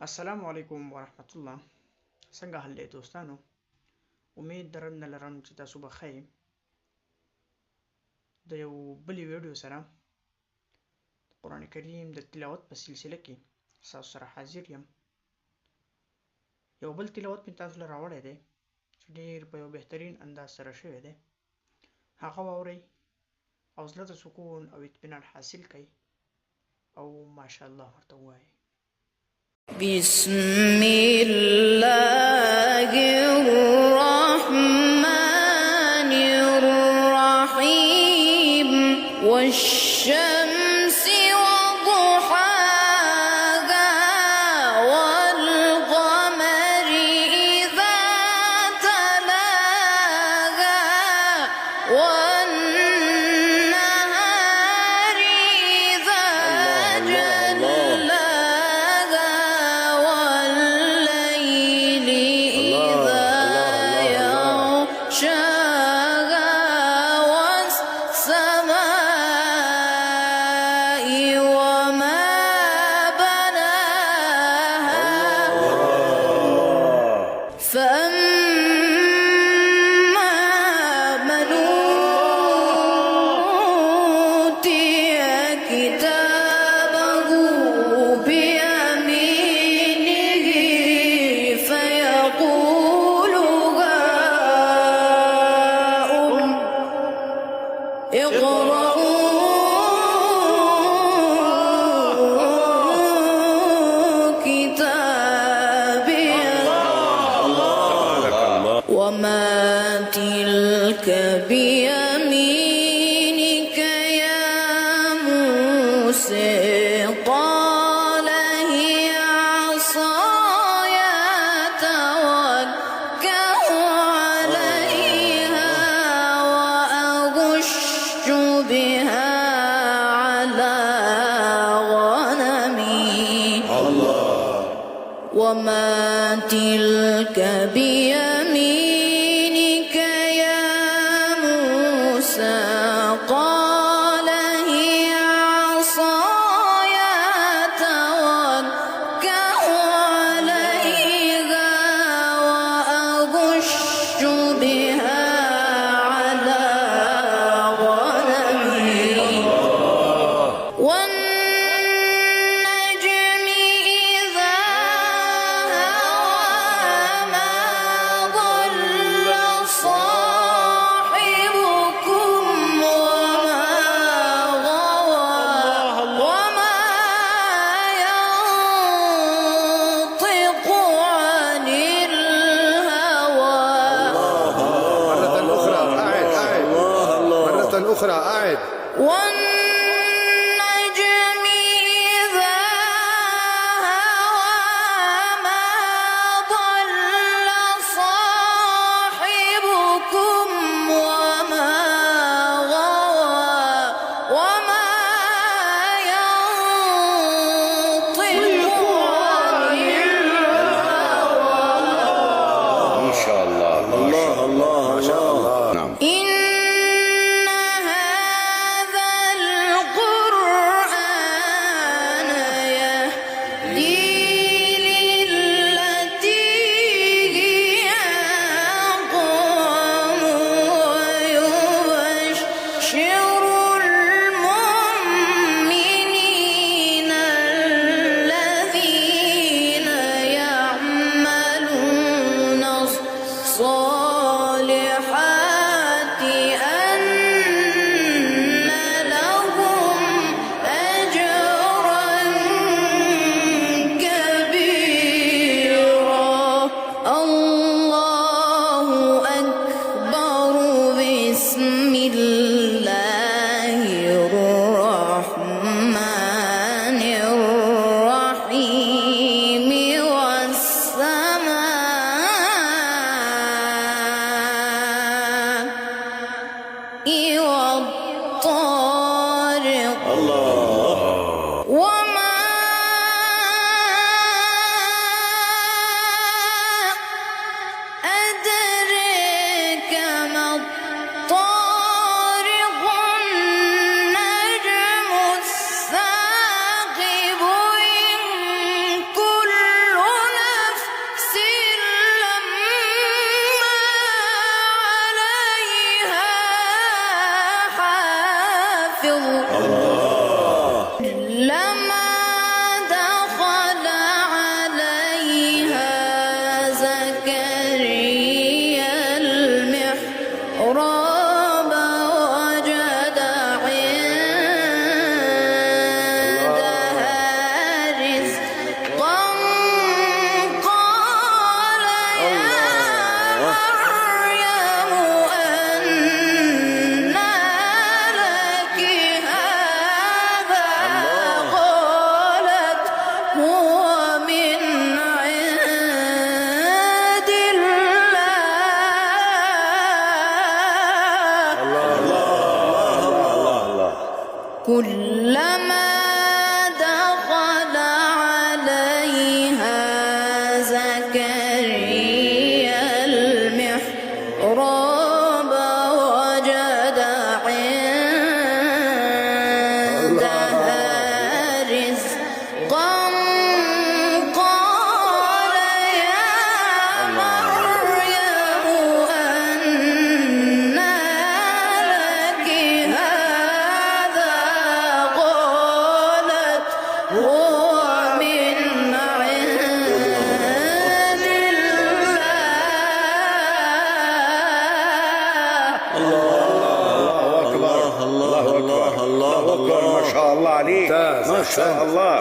السلام علیکم ورحمت الله. څنګه حال دی دوستانو؟ امید درنه لرم چې تاسو به ښه یې. د یو بلې ویډیو سره قرآن کریم د تلاوت په سلسله کې ستاسو سره حاضر یم. یو بل تلاوت مې تاسو له راوړی دی چې ډېر په یو بهترین انداز سره شوی دی. هغه واورئ او زړه ته سکون او اطمینان حاصل کړئ او ماشاءالله ورته ووایئ. بسم الله الرحمن الرحيم والشمس وضحاها والقمر إذا تلاها والنهار إذا جلاها والليل إذا يغشاها والسماء وما بناها فأما من أوتي كتابه بيمينه فيقول هاؤم اقرءوا كتابيه وما تلك بيمينك يا موسى قال هي عصاي أتوكأ عليها وأهش بها على غنمي وما تلك بيمينك يا موسى قال هي عصاي أتوكأ عليها وأهش بها على غنمي والنجم إذا هوى ما ضل صاحبكم وما غوى وما ينطق عن الهوى مرة أخرى أعد والنجم إذا هوى ما ضل صاحبكم وما غوى وما ينطق عن الهوى إن شاء الله. الله ما شاء الله. نعم. إن هذا بعدها رزقا قال يا مريم أنى لك هذا قالت هو من عند الله أكبر ما شاء الله عليك، ما شاء الله.